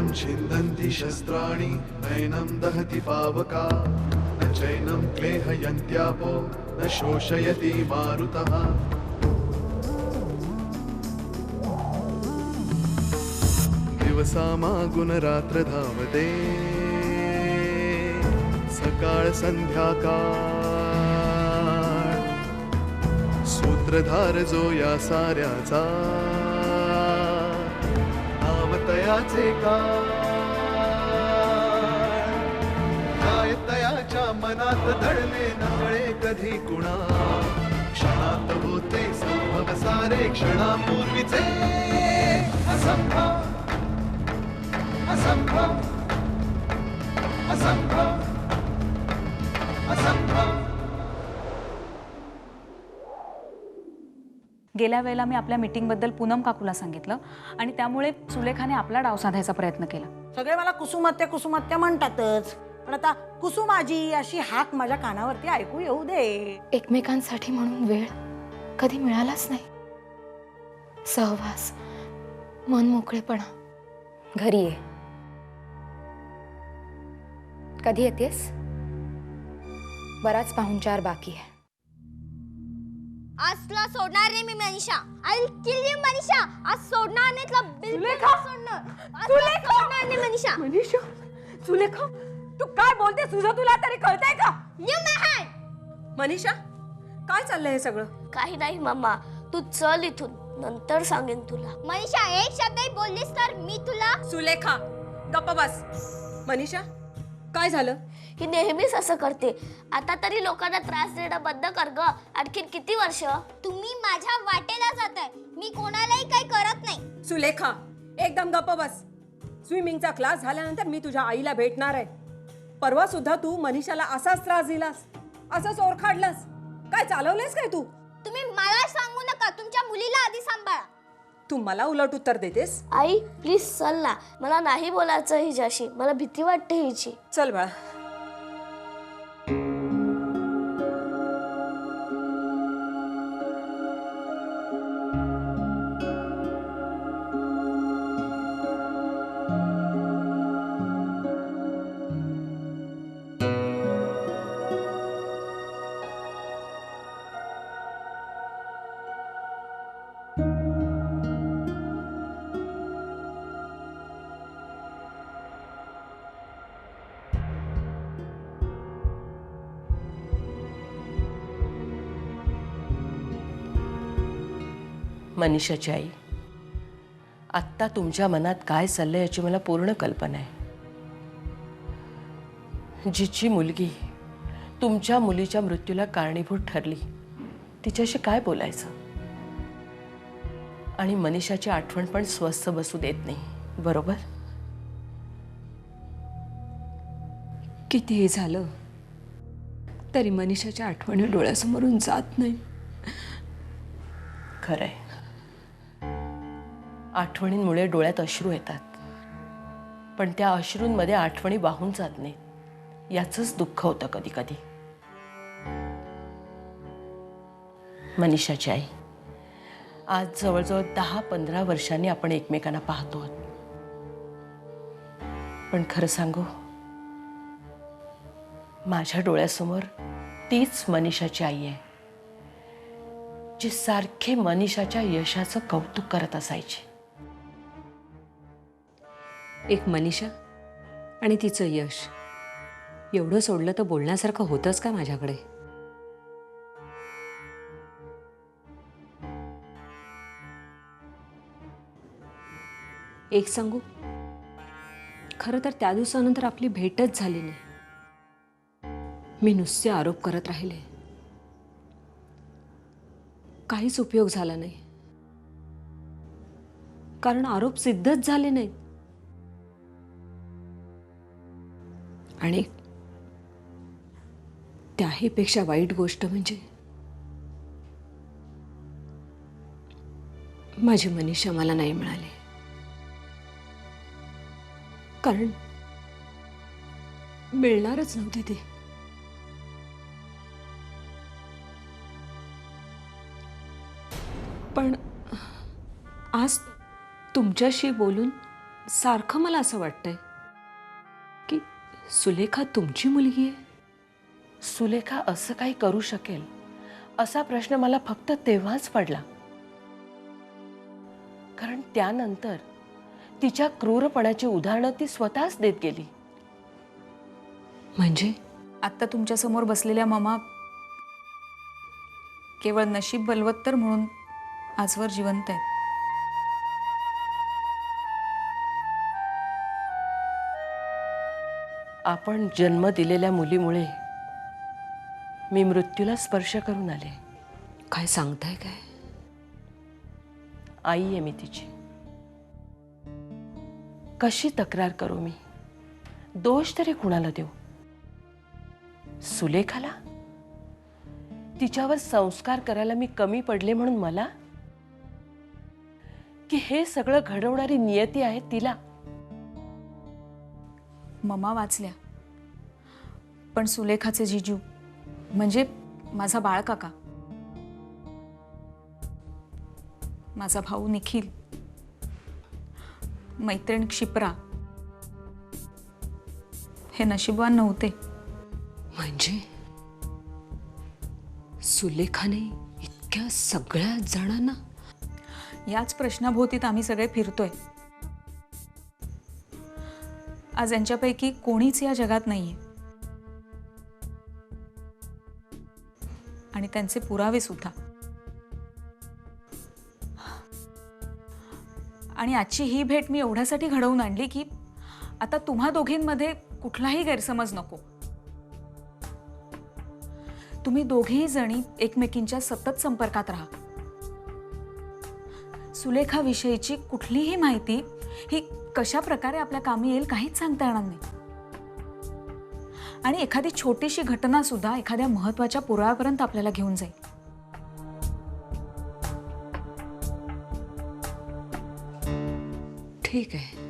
शैलं छिन्दन्ति शस्त्राणि नैनं दहति पावका न चैनं क्लेहयन्त्यापो न शोषयति मारुतः दिवसामागुन रात्र धावते सकाळ संध्याकाळ सूत्रधार जो या साऱ्याचा नामतयाचे काय तयाच्या मनात दडले नकळे कधी कुणा क्षणात होते संभव सारे क्षणापूर्वीचे असंभव असंभव असंभव असंभव। गेल्या वेळेला मी आपल्या मीटिंगबद्दल पूनम काकूला सांगितलं आणि त्यामुळे सुलेखाने आपला डाव साधायचा प्रयत्न केला। सगळे मला कुसुमात्या म्हणतातच, पण आता कुसुमाजी अशी हाक माझ्या कानावरती ऐकू येऊ दे। एकमेकांसाठी म्हणून वेळ कधी मिळालाच नाही, सहवास, मन मोकळेपणा। घरी ये, कधी येतेस? बराच पाहुणचार बाकी आहे। आज तुला सोडणार नाही मी Manisha. I will kill you Manisha. आज सोडणार नाही तुला, बिलकुल सोडणार। आज सोडणार नाही मनीषा। मनीषा, सुलेखा, तू काय बोलते? तुझं तुला तरी कळतंय का? You my hand. मनीषा, काय चाललंय हे सगळं? काही नाही मम्मा, तू चल इथून, नंतर सांगेन तुला। मनीषा, एक शब्दही बोललीस तर मी तुला। सुलेखा, गप्प बस। मनीषा, काय झालं? ही नेहमीच असं करते, आता तरी लोकांना त्रास देणं बंद कर ग। आणखीन किती वर्ष? तुम्ही माझ्या वाटेला जाताय, मी कोणालाही काही करत नाही। सुलेखा, एकदम गप्प बस। स्विमिंगचा क्लास झाल्यानंतर मी तुझ्या आईला भेटणार आहे। परवा सुद्धा तू मनीषाला असाच त्रास दिलास, असंच ओरखाडलास। काय चालवलेस काय तू? तुम्ही मला सांगू नका, तुमच्या मुलीला आधी सांभाळा। तू मला उलट उत्तर देतेस? आई प्लीज चल ना, मला नाही बोलायचं हिच्याशी, मला भीती वाटते हिची। चल बाळा। मनीषाची आई, आत्ता तुमच्या मनात काय चाललंय याची मला पूर्ण कल्पना आहे। जिची मुलगी तुमच्या मुलीच्या मृत्यूला कारणीभूत ठरली, तिच्याशी काय बोलायचं? आणि मनीषाची आठवण पण स्वस्थ बसू देत नाही, बरोबर? कितीही झालं तरी मनीषाच्या आठवणी डोळ्यासमोरून जात नाही। खरंय, आठवणींमुळे डोळ्यात अश्रू येतात, पण त्या अश्रूंमध्ये आठवणी वाहून जात नाहीत, याचंच दुःख होतं कधी कधी। मनीषाची आई, आज जवळजवळ 10-15 वर्षांनी आपण एकमेकांना पाहतो आहोत, पण खरं सांगू, माझ्या डोळ्यासमोर तीच मनीषाची आई आहे, जी सारखे मनीषाच्या यशाचं कौतुक करत असायची। एक मनीषा आणि तिचं यश एवढं सोडलं तर बोलण्यासारखं होतंच का माझ्याकडे? एक सांगू, खरं तर त्या दिवसानंतर आपली भेटच झाली नाही। मी नुसते आरोप करत राहिले, काहीच उपयोग झाला नाही, कारण आरोप सिद्धच झाले नाहीत। आणि त्याहीपेक्षा वाईट गोष्ट म्हणजे माझी मनीषा मला नाही मिळाली, कारण मिळणारच नव्हती ती। पण आज तुमच्याशी बोलून सारखं मला असं वाटतंय की सुलेखा तुमची मुलगी आहे. सुलेखा असं काही करू शकेल असा प्रश्न मला फक्त तेव्हाच पडला, कारण त्यानंतर तिच्या क्रूरपणाची उदाहरणं ती स्वतःच देत गेली. म्हणजे आत्ता तुमच्या समोर बसलेल्या ममा केवळ नशीब बलवत्तर म्हणून आजवर जिवंत आहेत. आपण जन्म दिलेल्या मुलीमुळे मी मृत्यूला स्पर्श करून आले. काय सांगताय काय? आई आहे मी तिची. कशी तक्रार करू मी? दोष तरी कुणाला देऊ? सुलेखाला? तिच्यावर संस्कार करायला मी कमी पडले म्हणून मला? की हे सगळं घडवणारी नियती आहे तिला? ममा वाचल्या, पण सुलेखाचे जिजू म्हणजे माझा बाळकाका, माझा भाऊ निखिल, मैत्रीण क्षिप्रा हे नशीबवान नव्हते. म्हणजे सुलेखाने इतक्या सगळ्या जणांना? याच प्रश्नाभोवतीत आम्ही सगळे फिरतोय. आज यांच्यापैकी कोणीच या जगात नाहीये आणि त्यांचे पुरावे सुद्धा. आणि आजची ही भेट मी एवढ्यासाठी घडवून आणली की आता तुम्हा दोघींमध्ये कुठलाही गैरसमज नको. तुम्ही दोघेही जणी एकमेकींच्या सतत संपर्कात राहा. सुलेखा विषयीची कुठलीही माहिती ही कशा प्रकारे आपल्या कामी येईल काहीच सांगता येणार नाही. आणि एखादी छोटीशी घटना सुद्धा एखाद्या महत्त्वाच्या पुराव्यापर्यंत आपल्याला घेऊन जाईल. ठीक आहे.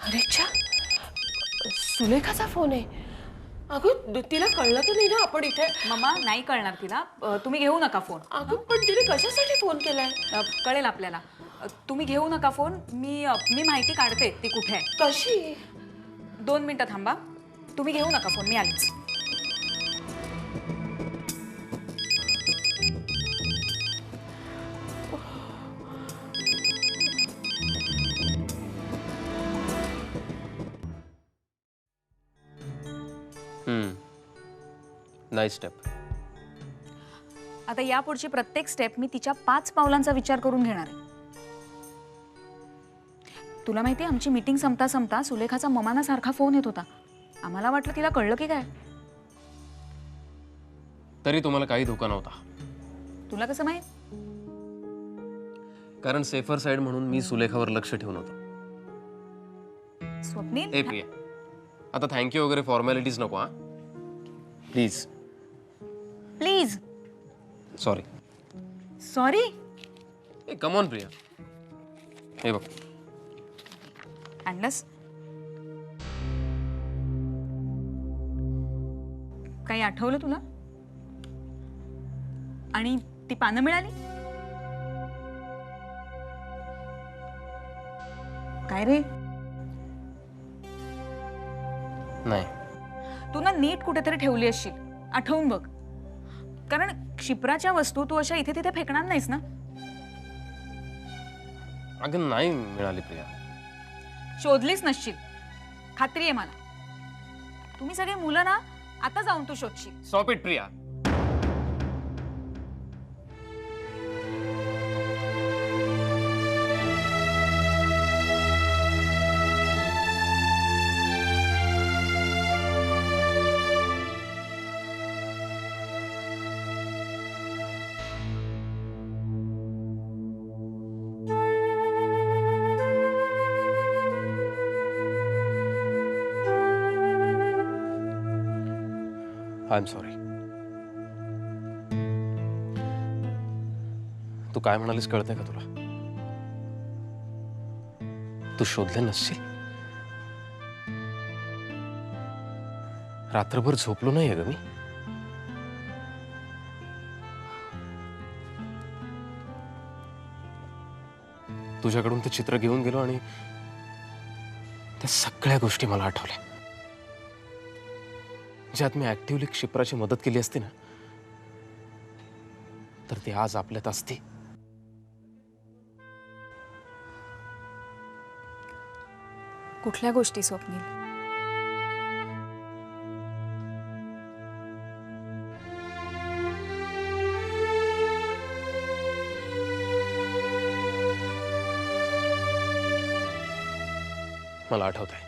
अरेच्छा, सुलेखाचा फोन आहे. अगं तिला कळलं तर नाही ना आपण इथे? मम्मा नाही कळणार तिला. तुम्ही घेऊ नका फोन. अगं पण तिने कशासाठी फोन केलाय? कळेल आपल्याला. तुम्ही घेऊ नका फोन. मी माहिती काढते ती कुठे आहे. कशी? 2 मिनिटं थांबा. तुम्ही घेऊ नका फोन, मी आलीच. Nice step. आता यापुढची प्रत्येक स्टेप मी तिच्या 5 पावलांचा विचार करून घेणार आहे. तुला माहिती आहे, आमची मीटिंग संपता संपता सुलेखाचा ममानासारखा फोन येत होता. आम्हाला वाटलं तिला कळलं की काय. तरी तुम्हाला काही धोका नव्हता, तुला कसं माहित? कारण सेफर साइड म्हणून मी सुलेखावर लक्ष ठेवून होतो. स्वप्नील, ए प्रिया, आता थँक्यू वगैरे फॉर्मॅलिटीज नको हा. Please. Please. Sorry. Sorry? A come on Priya. हे बघ, आणलंस? काही आठवलं तुला? आणि ती पानं मिळाली? काय रे? नाही. तू ना नीट कुठेतरी ठेवली असशील, आठवून बघ. कारण क्षिप्राच्या वस्तू तू अशा इथे तिथे फेकणार नाहीस ना? अगं नाही मिळाली प्रिया. शोधलीच नसशील, खात्री आहे मला. तुम्ही सगळे मुलं ना, आता जाऊन तू शोधशील. Stop it Priya. I am sorry. तू काय म्हणालीस कळतंय का तुला? तू शोधले नसशील. रात्रभर झोपलो नाहीये ग मी. तुझ्याकडून ते चित्र घेऊन गेलो आणि त्या सगळ्या गोष्टी मला आठवल्या, ज्यात मी ऍक्टिव्हली क्षिप्राची मदत केली असती ना, तर ती आज आपल्यात असती. कुठल्या गोष्टी स्वप्नील? मला आठवतंय,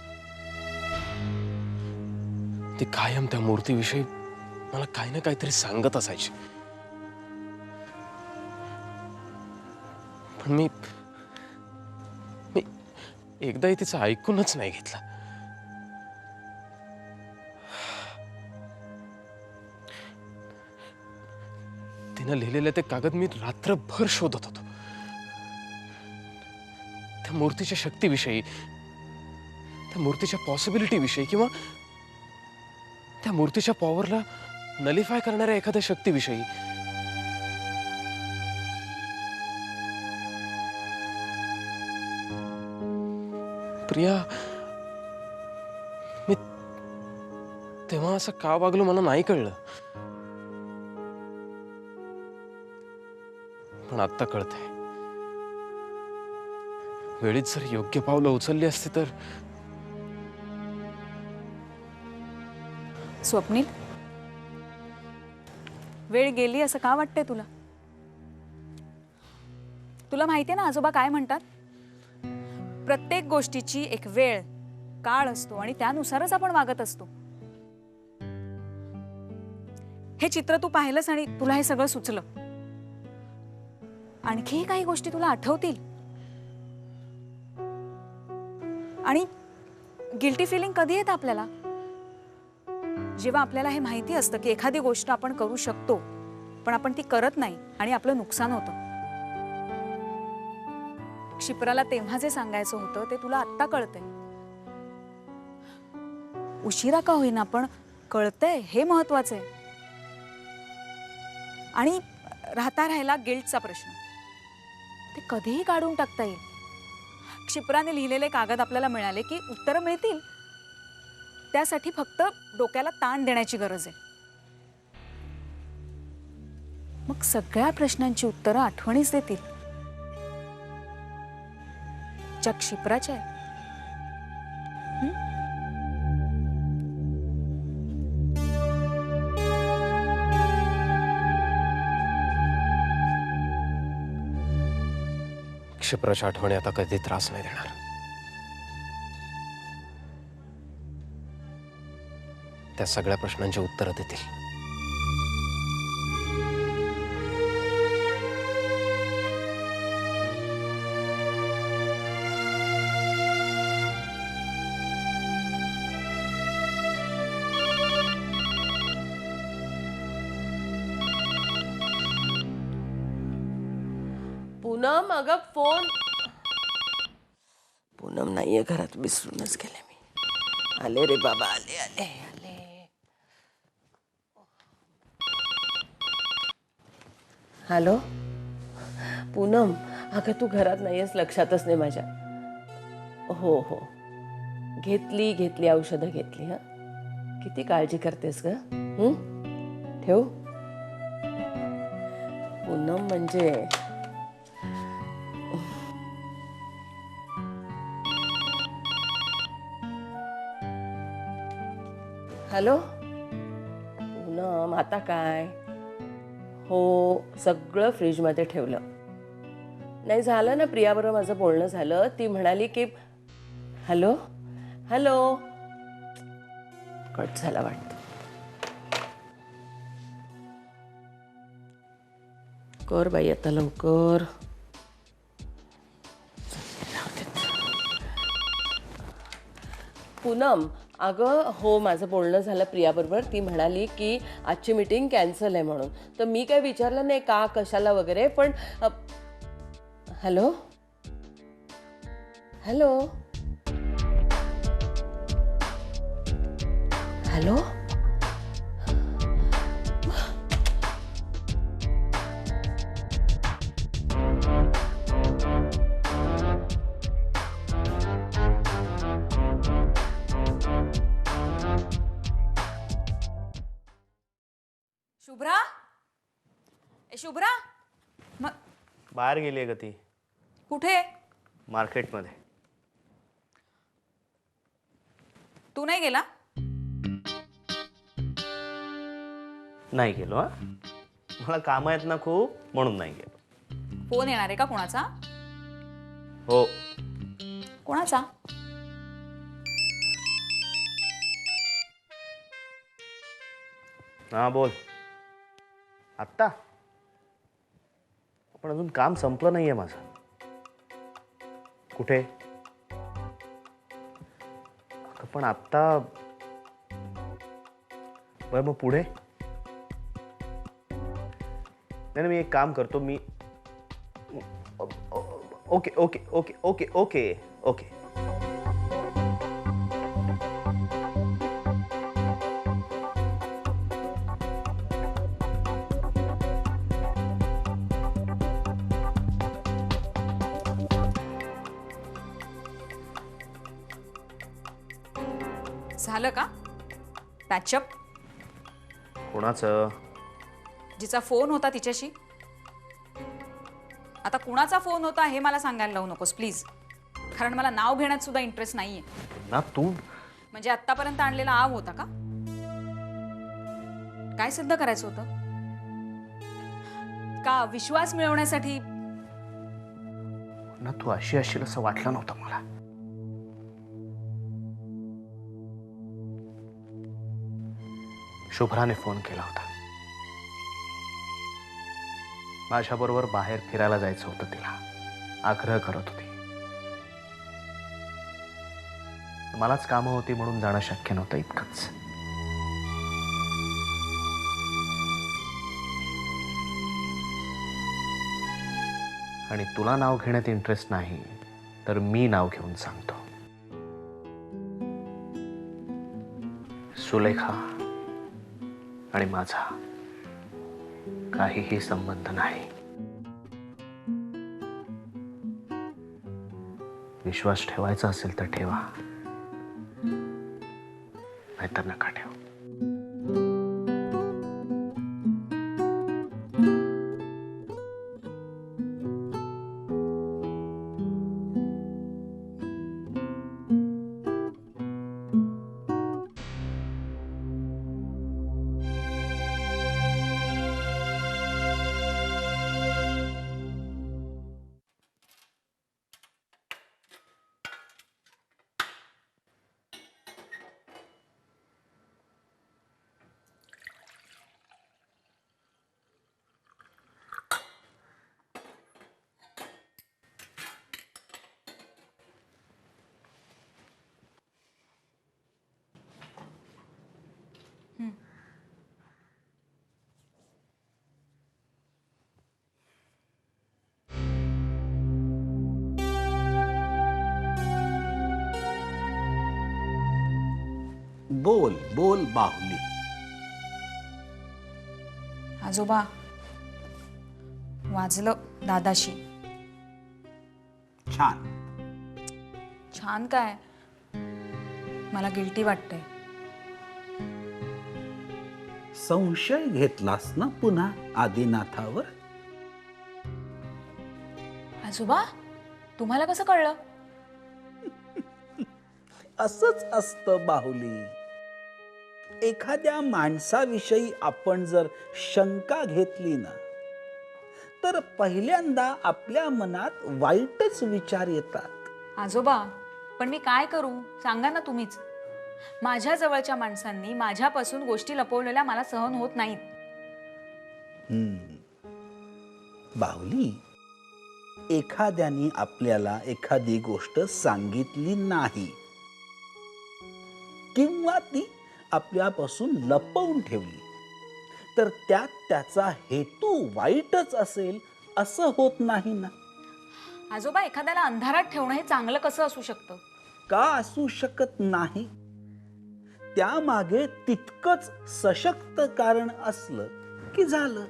ती कायम त्या मूर्तीविषयी मला काही ना काहीतरी सांगत असायची. पण मी एकदाही तिचं ऐकूनच नाही घेतलं. तिनं लिहिलेले ते कागद मी रात्रभर शोधत होतो. त्या मूर्तीच्या शक्तीविषयी, त्या मूर्तीच्या पॉसिबिलिटी विषयी, किंवा त्या मूर्तीच्या पॉवरला नलिफाय करणाऱ्या एखाद्या शक्तीविषयी. प्रिया, मी तेव्हा असं का वागलो मला नाही कळलं, पण आता कळतंय. वेळीत जर योग्य पावलं उचलली असती तर. स्वप्नील, वेळ गेली असं का वाटतंय तुला? तुला माहितीये ना आजोबा काय म्हणतात? प्रत्येक गोष्टीची एक वेळ, काळ असतो आणि त्यानुसारच आपण वागत असतो. हे चित्र तू पाहिलंस आणि तुला हे सगळं सुचलं. आणखी काही गोष्टी तुला आठवतील. आणि गिल्टी फिलिंग कधी येतं आपल्याला? जेव्हा आपल्याला हे माहिती असतं की एखादी गोष्ट आपण करू शकतो पण आपण ती करत नाही आणि आपलं नुकसान होतं. क्षिप्राला तेव्हा जे सांगायचं होतं ते तुला आत्ता कळतंय. उशिरा का होईना पण कळतंय, हे महत्वाचं आहे. आणि राहिला गिल्टचा प्रश्न, ते कधीही काढून टाकता येईल. क्षिप्राने लिहिलेले कागद आपल्याला मिळाले की उत्तरं मिळतील. त्यासाठी फक्त डोक्याला ताण देण्याची गरज आहे. मग सगळ्या प्रश्नांची उत्तरं आठवणीच देतील, ज्या क्षिप्राच्या आहेत. क्षिप्राच्या आठवणी आता कधी त्रास नाही देणार. त्या सगळ्या प्रश्नांची उत्तरं देतील. पूनम, अगं फोन. पूनम नाहीये घरात, विसरूनच गेले मी. आले रे बाबा, आले आले आले. हॅलो पूनम, अगं तू घरात नाहीयेस, लक्षातच नाही माझ्या. हो हो, घेतली औषधं घेतली. हा, किती काळजी करतेस ग. ठेव. पूनम म्हणजे हॅलो पूनम, आता काय? हो, सगळं फ्रीजमध्ये ठेवलं. नाही झालं ना, प्रियाबरोबर माझं बोलणं झालं. ती म्हणाली की हॅलो हॅलो, कट झाला वाटतं. कर बाई आता लवकर. पूनम, अगं हो, माझं बोलणं झालं प्रियाबरोबर. ती म्हणाली की आजची मीटिंग कॅन्सल आहे म्हणून. तर मी काय विचारलं नाही का, कशाला वगैरे. पण हॅलो हॅलो हॅलो, शुभ्रा, ए शुभ्रा, बाहेर गेली आहे का ती? कुठे? मार्केटमध्ये. तू नाही गेला? नाही गेलो. हा, मला काम आहेत ना खूप, म्हणून नाही गेलो. फोन येणार आहे का कोणाचा? हो. कोणाचा? हा बोल. आत्ता पण अजून काम संपलं नाहीये माझं. कुठे? पण आत्ता बरं, मग पुढे? नाही, मी एक काम करतो. मी okay okay okay okay okay okay. झालं का पॅचअप? कोणाचं? जिचा फोन होता तिच्याशी. आता कुणाचा फोन होता हे मला सांगायला लावू नकोस प्लीज, कारण मला नाव घेण्यात सुद्धा इंटरेस्ट नाहीये. ना तू म्हणजे आतापर्यंत आणलेला आव होता का? काय सिद्ध करायचं होतं? का विश्वास मिळवण्यासाठी? ना तू अशी असशील असं वाटलं नव्हतं मला. शुभ्राने फोन केला होता. माझ्याबरोबर बाहेर फिरायला जायचं होतं तिला. आग्रह करत होती. मलाच कामं होती म्हणून जाणं शक्य नव्हतं, इतकंच. आणि तुला नाव घेण्यात इंटरेस्ट नाही तर मी नाव घेऊन सांगतो. सुलेखा आणि माझा काहीही संबंध नाही. विश्वास ठेवायचा असेल तर ठेवा, नाहीतर नका ठेवू. बोल बोल बाहुली. आजोबा, वाजलं दादाशी. छान. छान काय, मला गिल्टी वाटतंय. संशय घेतलास ना पुन्हा आदिनाथावर? आजोबा, तुम्हाला कसं कळलं? असंच असतं बाहुली. एखाद्या माणसाविषयी आपण जर शंका घेतली ना तर पहिल्यांदा आपल्या मनात वाईटच विचार येतात. आजोबा, पण मी काय करू सांगा ना तुम्हीच. माझ्या जवळच्या माणसांनी माझ्यापासून गोष्टी लपवलेल्या मला सहन होत नाहीत. बाहुली, एखाद्याने आपल्याला एखादी गोष्ट सांगितली नाही किंवा ती आपल्यापासून लपवून ठेवली तर त्यात त्याचा हेतू वाईटच असेल असं होत नाही ना. आजोबा, एखाद्याला अंधारात ठेवणं हे चांगलं कसं असू शकतं? का असू शकत नाही? त्यामागे तितकंच सशक्त कारण असलं की झालं.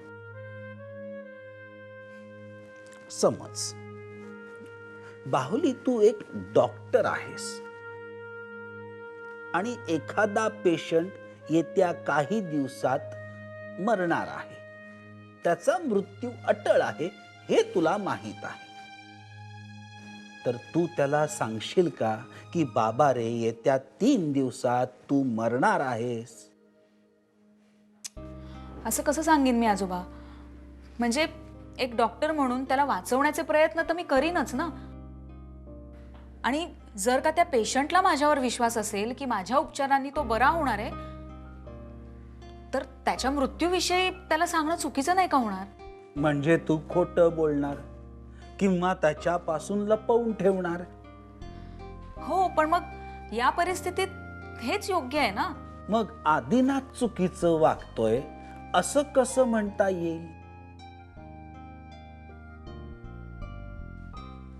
समज बाहुली, तू एक डॉक्टर आहेस आणि एखादा पेशंट येत्या काही दिवसात मरणार आहे, त्याचा मृत्यू अटळ आहे हे तुला माहीत आहे, तर तू त्याला सांगशील का की बाबा रे, येत्या 3 दिवसात तू मरणार आहेस? असं कसं सांगेन मी आजोबा? म्हणजे एक डॉक्टर म्हणून त्याला वाचवण्याचे प्रयत्न तर मी करीनच ना. आणि जर का त्या पेशंटला माझ्यावर विश्वास असेल की माझ्या उपचारांनी तो बरा होणार आहे, तर त्याच्या मृत्यूविषयी त्याला सांगणं चुकीचं नाही का होणार? म्हणजे तू खोटं बोलणार किंवा त्याच्यापासून लपवून ठेवणार? हो, पण मग या परिस्थितीत हेच योग्य आहे ना. मग आदिनाथ चुकीचं वागतोय असं कसं म्हणता येईल?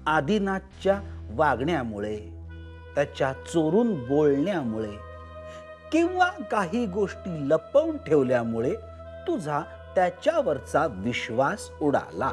आदिनाथच्या वागण्यामुळे, त्याच्या चोरून बोलण्यामुळे किंवा काही गोष्टी लपवून ठेवल्यामुळे तुझा त्याच्यावरचा विश्वास उडाला.